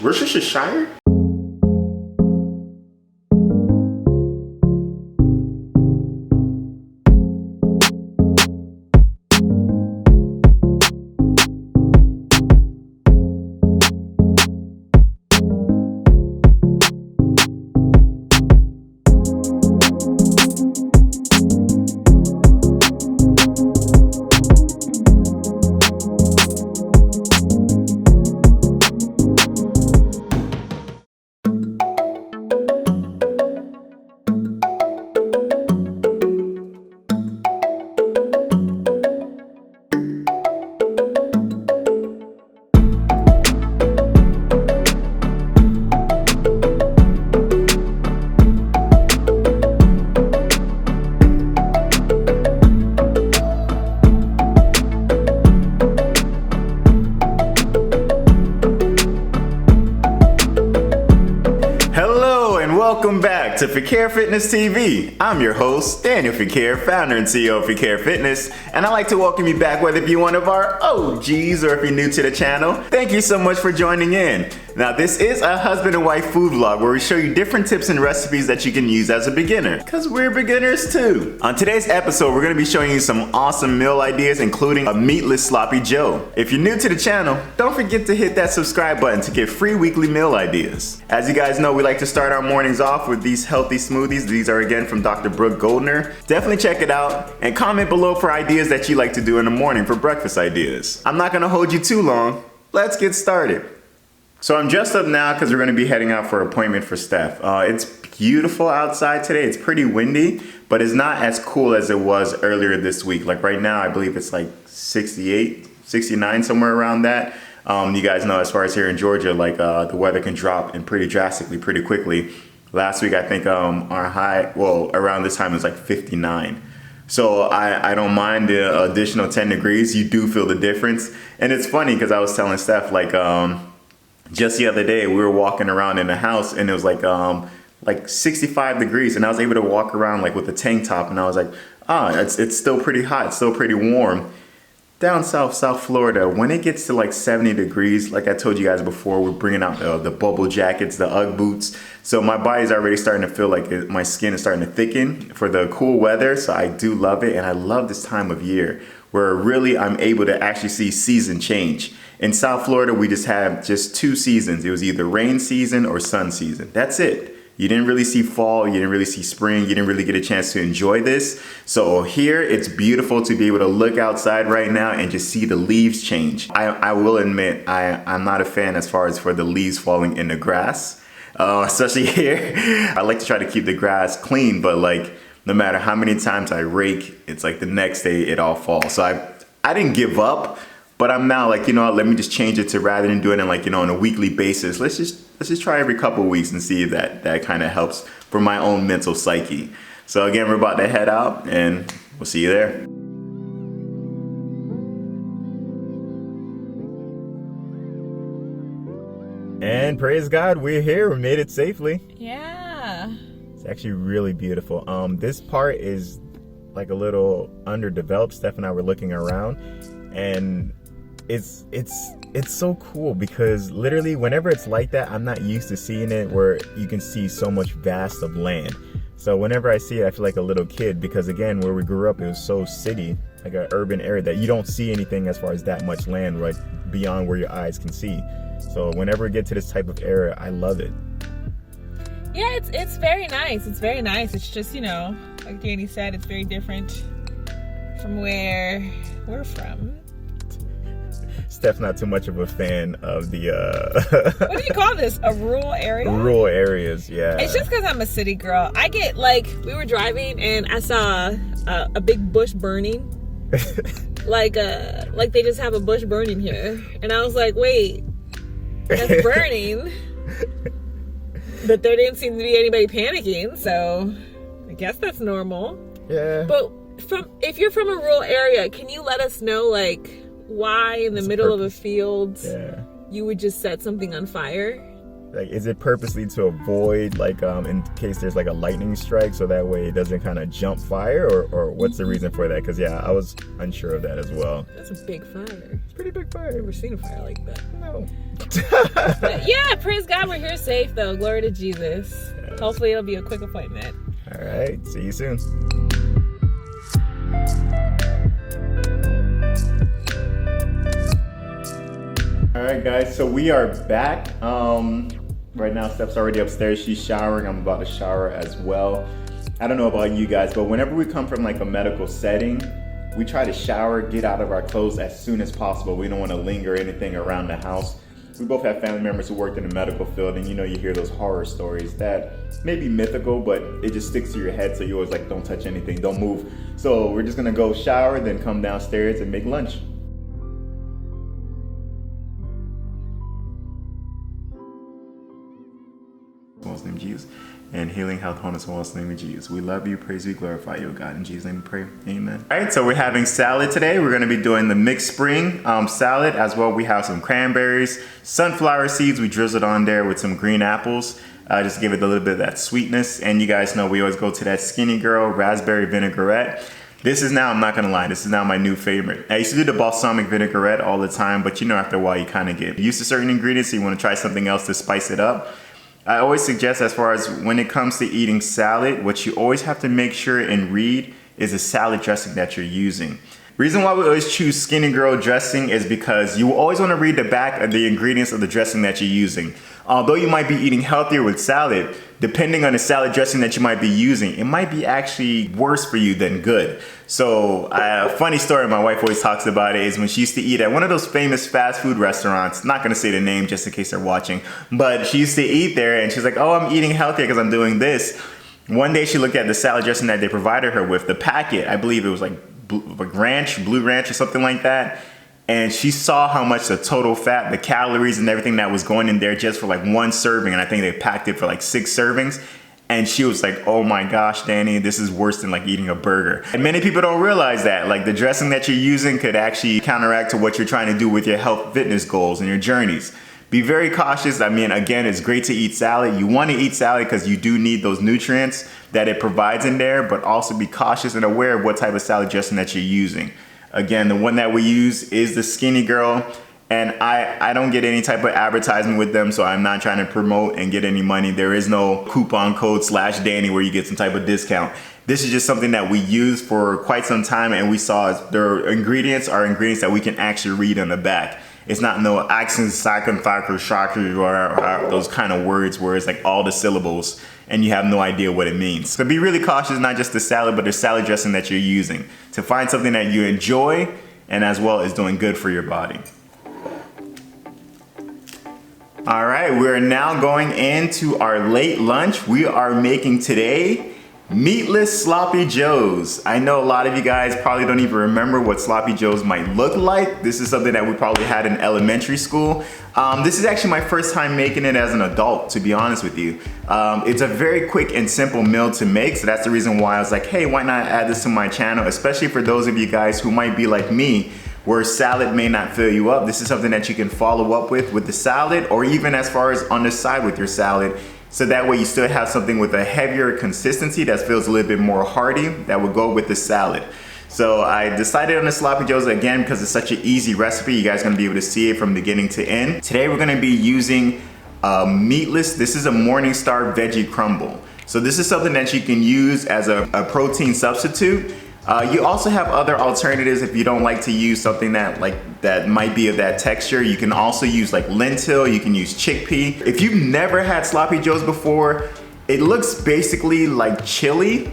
Worcestershire? Welcome back to Fequiere Fitness TV. I'm your host, Daniel Fequiere, founder and CEO of Fequiere Fitness, and I'd like to welcome you back whether you're one of our OGs or if you're new to the channel. Thank you so much for joining in. Now, this is a husband and wife food vlog where we show you different tips and recipes that you can use as a beginner, because we're beginners too. On today's episode, we're going to be showing you some awesome meal ideas, including a meatless sloppy joe. If you're new to the channel, don't forget to hit that subscribe button to get free weekly meal ideas. As you guys know, we like to start our mornings off with these healthy smoothies. These are again from Dr. Brooke Goldner. Definitely check it out and comment below for ideas that you like to do in the morning for breakfast ideas. I'm not going to hold you too long. Let's get started. So I'm dressed up now because we're going to be heading out for an appointment for Steph. It's beautiful outside today. It's pretty windy, but it's not as cool as it was earlier this week. Like right now, I believe it's like 68, 69, somewhere around that. You guys know as far as here in Georgia, like the weather can drop in pretty drastically, pretty quickly. Last week, I think our high, well, around this time it was like 59. So I don't mind the additional 10 degrees. You do feel the difference. And it's funny because I was telling Steph, like, just the other day, we were walking around in the house and it was like 65 degrees, and I was able to walk around like with a tank top, and I was like, it's still pretty hot, it's still pretty warm. Down South Florida, when it gets to like 70 degrees, like I told you guys before, we're bringing out the bubble jackets, the Ugg boots. So my body's already starting to feel like my skin is starting to thicken for the cool weather. So I do love it, and I love this time of year where really I'm able to actually see season change. In South Florida, we just have just two seasons. It was either rain season or sun season. That's it. You didn't really see fall, you didn't really see spring, you didn't really get a chance to enjoy this. So here, it's beautiful to be able to look outside right now and just see the leaves change. I will admit, I'm not a fan as far as for the leaves falling in the grass, especially here. I like to try to keep the grass clean, but like, no matter how many times I rake, it's like the next day it all falls. So I didn't give up. But I'm now like, you know what, let me just change it to, rather than doing it like, you know, on a weekly basis, let's just try every couple of weeks and see if that kind of helps for my own mental psyche. So again, we're about to head out and we'll see you there. And praise God, we're here. We made it safely. Yeah. It's actually really beautiful. This part is like a little underdeveloped. Steph and I were looking around, and it's so cool because literally whenever it's like that, I'm not used to seeing it where you can see so much vast of land. So whenever I see it, I feel like a little kid, because again, where we grew up, it was so city, like an urban area, that you don't see anything as far as that much land right beyond where your eyes can see. So whenever we get to this type of area, I love it. Yeah, it's very nice. It's very nice. It's just, you know, like Danny said, it's very different from where we're from. Steph's not too much of a fan of the what do you call this? A rural area? Rural areas, yeah. It's just because I'm a city girl. I get like, we were driving and I saw a big bush burning. like they just have a bush burning here. And I was like, wait, that's burning. But there didn't seem to be anybody panicking, so I guess that's normal. Yeah. But if you're from a rural area, can you let us know, like, why in the middle of a field you would just set something on fire? Like, is it purposely to avoid, like, in case there's like a lightning strike, so that way it doesn't kind of jump fire, or what's the reason for that? Because yeah, I was unsure of that as well. That's a big fire. It's a pretty big fire. I've never seen a fire like that. No. But yeah, praise God, we're here safe though. Glory to Jesus. Yes. Hopefully it'll be a quick appointment. All right, see you soon. All right, guys, so we are back. Right now, Steph's already upstairs. She's showering. I'm about to shower as well. I don't know about you guys, but whenever we come from like a medical setting, we try to shower, get out of our clothes as soon as possible. We don't want to linger anything around the house. We both have family members who worked in the medical field, and you know, you hear those horror stories that may be mythical, but it just sticks to your head, so you always like, don't touch anything, don't move. So we're just gonna go shower, then come downstairs and make lunch. Wellness name of Jesus, and healing, health, wholeness, wellness name of Jesus. We love you, praise you, glorify you, God. In Jesus' name we pray, amen. All right, so we're having salad today. We're gonna be doing the mixed spring salad as well. We have some cranberries, sunflower seeds. We drizzled on there with some green apples. Just to give it a little bit of that sweetness. And you guys know we always go to that Skinny Girl raspberry vinaigrette. This is now, I'm not gonna lie, this is now my new favorite. I used to do the balsamic vinaigrette all the time, but you know, after a while you kind of get used to certain ingredients, so you wanna try something else to spice it up. I always suggest, as far as when it comes to eating salad, what you always have to make sure and read is the salad dressing that you're using. Reason why we always choose Skinny Girl dressing is because you always want to read the back of the ingredients of the dressing that you're using. Although you might be eating healthier with salad, depending on the salad dressing that you might be using, it might be actually worse for you than good. So a funny story my wife always talks about it is when she used to eat at one of those famous fast food restaurants, not gonna say the name just in case they're watching, but she used to eat there and she's like, oh, I'm eating healthier because I'm doing this. One day she looked at the salad dressing that they provided her with, the packet, I believe it was like blue ranch or something like that. And she saw how much the total fat, the calories and everything that was going in there just for like one serving. And I think they packed it for like 6 servings. And she was like, oh my gosh, Danny, this is worse than like eating a burger. And many people don't realize that, like the dressing that you're using could actually counteract to what you're trying to do with your health fitness goals and your journeys. Be very cautious. I mean, again, it's great to eat salad. You want to eat salad because you do need those nutrients that it provides in there, but also be cautious and aware of what type of salad dressing that you're using. Again, the one that we use is the Skinny Girl, and I don't get any type of advertisement with them, so I'm not trying to promote and get any money. There is no coupon code /Danny where you get some type of discount. This is just something that we use for quite some time, and we saw their ingredients are ingredients that we can actually read on the back. It's not no accent, second factor, shocker, or those kind of words where it's like all the syllables and you have no idea what it means. So be really cautious, not just the salad, but the salad dressing that you're using to find something that you enjoy and as well as doing good for your body. All right, we're now going into our late lunch. We are making today meatless sloppy joes. I know a lot of you guys probably don't even remember what sloppy joes might look like. This is something that we probably had in elementary school. This is actually my first time making it as an adult, to be honest with you. It's a very quick and simple meal to make, so that's the reason why I was like, hey, why not add this to my channel, especially for those of you guys who might be like me, where salad may not fill you up. This is something that you can follow up with the salad, or even as far as on the side with your salad. So that way you still have something with a heavier consistency that feels a little bit more hearty that would go with the salad. So I decided on the sloppy joes again because it's such an easy recipe. You guys are gonna be able to see it from beginning to end. Today we're gonna be using meatless, this is a Morningstar veggie crumble. So this is something that you can use as a protein substitute. You also have other alternatives if you don't like to use something that might be of that texture. You can also use like lentil, you can use chickpea. If you've never had sloppy joes before, it looks basically like chili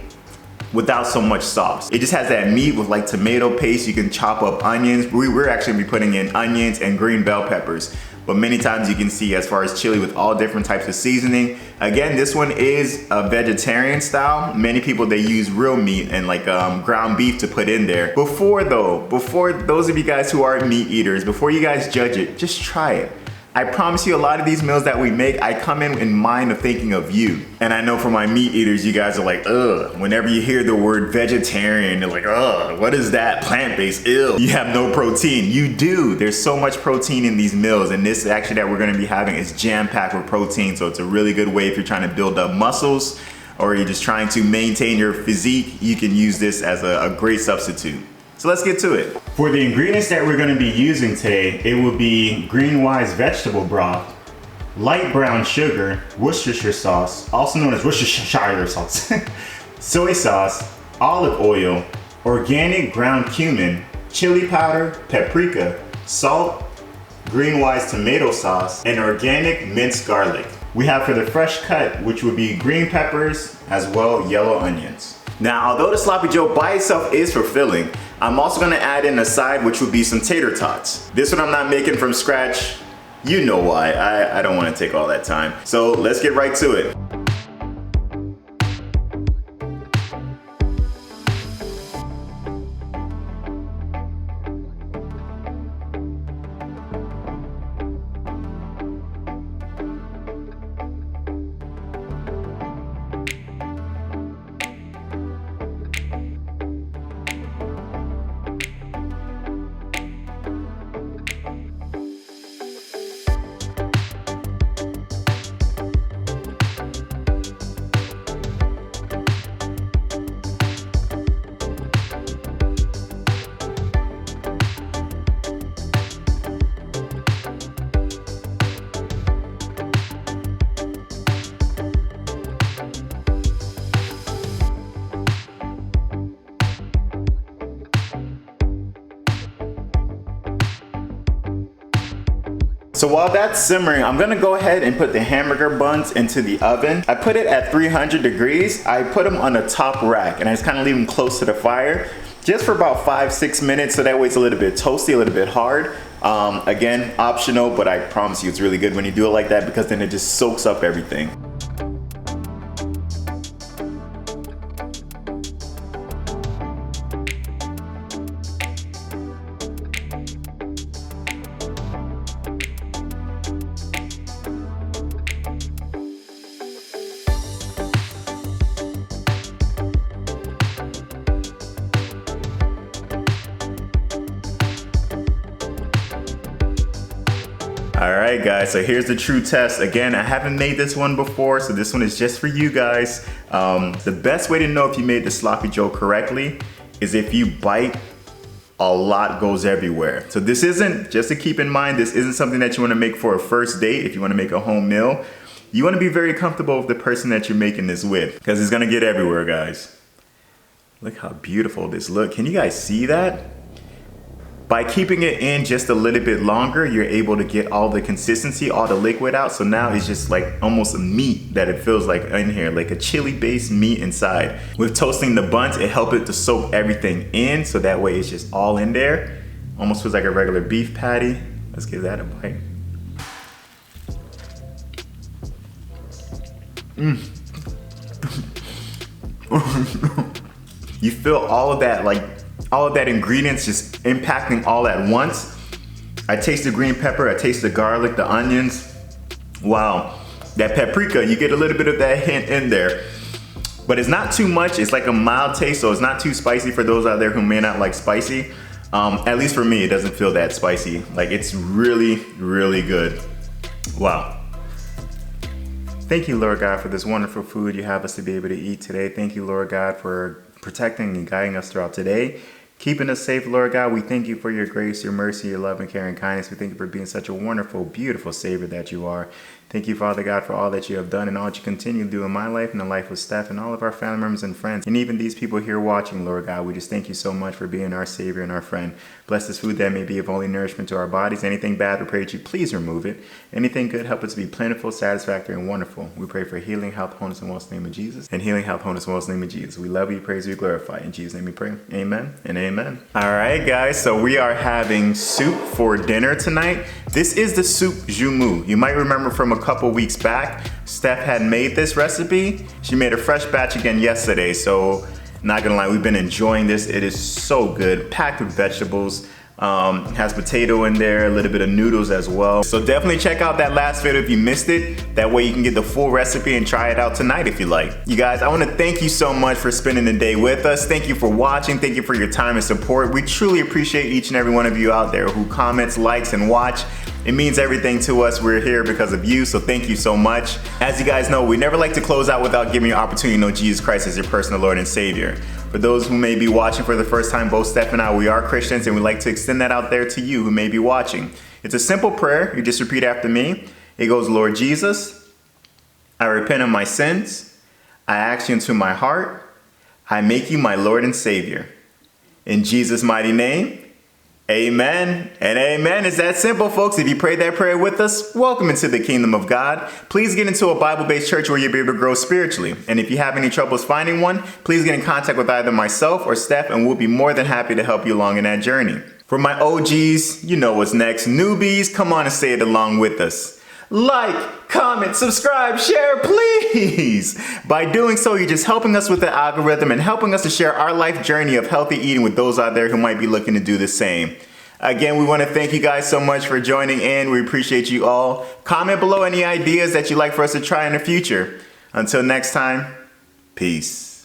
without so much sauce. It just has that meat with like tomato paste. You can chop up onions. We're actually gonna be putting in onions and green bell peppers. But many times you can see as far as chili with all different types of seasoning. Again, this one is a vegetarian style. Many people, they use real meat and like ground beef to put in there. Before those of you guys who are meat eaters, before you guys judge it, just try it. I promise you, a lot of these meals that we make, I come in mind of thinking of you. And I know for my meat eaters, you guys are like, ugh. Whenever you hear the word vegetarian, you're like, ugh, what is that? Plant-based, ill. You have no protein. You do. There's so much protein in these meals. And this actually that we're gonna be having is jam-packed with protein. So it's a really good way if you're trying to build up muscles or you're just trying to maintain your physique, you can use this as a great substitute. So let's get to it. For the ingredients that we're gonna be using today, it will be green wise vegetable broth, light brown sugar, Worcestershire sauce, also known as Worcestershire sauce, soy sauce, olive oil, organic ground cumin, chili powder, paprika, salt, green wise tomato sauce, and organic minced garlic. We have for the fresh cut, which would be green peppers, as well yellow onions. Now, although the Sloppy Joe by itself is fulfilling, I'm also gonna add in a side, which would be some tater tots. This one I'm not making from scratch. You know why, I don't wanna take all that time. So let's get right to it. So while that's simmering, I'm gonna go ahead and put the hamburger buns into the oven. I put it at 300 degrees. I put them on a top rack and I just kind of leave them close to the fire just for about 5-6 minutes, so that way it's a little bit toasty, a little bit hard. Again, optional, but I promise you it's really good when you do it like that because then it just soaks up everything. All right, guys, so here's the true test. Again, I haven't made this one before, so this one is just for you guys. The best way to know if you made the Sloppy Joe correctly is if you bite, a lot goes everywhere. So this isn't, just to keep in mind, this isn't something that you wanna make for a first date if you wanna make a home meal. You wanna be very comfortable with the person that you're making this with, because it's gonna get everywhere, guys. Look how beautiful this looks. Can you guys see that? By keeping it in just a little bit longer, you're able to get all the consistency, all the liquid out. So now it's just like almost a meat that it feels like in here, like a chili-based meat inside. With toasting the buns, it helps it to soak everything in, so that way it's just all in there. Almost feels like a regular beef patty. Let's give that a bite. You feel all of that, like all of that ingredients just impacting all at once. I taste the green pepper, I taste the garlic, the onions. Wow, that paprika, you get a little bit of that hint in there. But it's not too much, it's like a mild taste, so it's not too spicy for those out there who may not like spicy. At least for me, it doesn't feel that spicy. Like, it's really, really good. Wow. Thank you, Lord God, for this wonderful food you have us to be able to eat today. Thank you, Lord God, for protecting and guiding us throughout today. Keeping us safe, Lord God. We thank you for your grace, your mercy, your love, and care and kindness. We thank you for being such a wonderful, beautiful Savior that you are. Thank you, Father God, for all that you have done and all that you continue to do in my life and the life of Steph and all of our family members and friends. And even these people here watching, Lord God, we just thank you so much for being our Savior and our friend. Bless this food that may be of only nourishment to our bodies. Anything bad, we pray that you please remove it. Anything good, help us to be plentiful, satisfactory, and wonderful. We pray for healing, health, wholeness, and wellness in the name of Jesus. And healing, health, wholeness, and wellness in the name of Jesus. We love you, praise you, glorify. In Jesus' name we pray. Amen and amen. All right, guys, so we are having soup for dinner tonight. This is the soup jumu. You might remember from a couple weeks back, Steph had made this recipe. She made a fresh batch again yesterday, so not gonna lie, we've been enjoying this. It is so good, packed with vegetables. Has potato in there, a little bit of noodles as well. So definitely check out that last video if you missed it. That way you can get the full recipe and try it out tonight if you like. You guys, I want to thank you so much for spending the day with us. Thank you for watching. Thank you for your time and support. We truly appreciate each and every one of you out there who comments, likes, and watch. It means everything to us. We're here because of you, so thank you so much. As you guys know, we never like to close out without giving you an opportunity to know Jesus Christ as your personal Lord and Savior. For those who may be watching for the first time, both Steph and I, we are Christians, and we like to extend that out there to you who may be watching. It's a simple prayer. You just repeat after me. It goes, Lord Jesus, I repent of my sins. I ask you into my heart. I make you my Lord and Savior. In Jesus' mighty name, amen and amen. It's that simple, folks. If you prayed that prayer with us, welcome into the kingdom of God. Please get into a Bible-based church where you'll be able to grow spiritually. And if you have any troubles finding one, please get in contact with either myself or Steph, and we'll be more than happy to help you along in that journey. For my OGs, you know what's next. Newbies, come on and say it along with us. Like, comment, subscribe, share, please. By doing so, you're just helping us with the algorithm and helping us to share our life journey of healthy eating with those out there who might be looking to do the same. Again, we want to thank you guys so much for joining in. We appreciate you all. Comment below any ideas that you'd like for us to try in the future. Until next time, peace.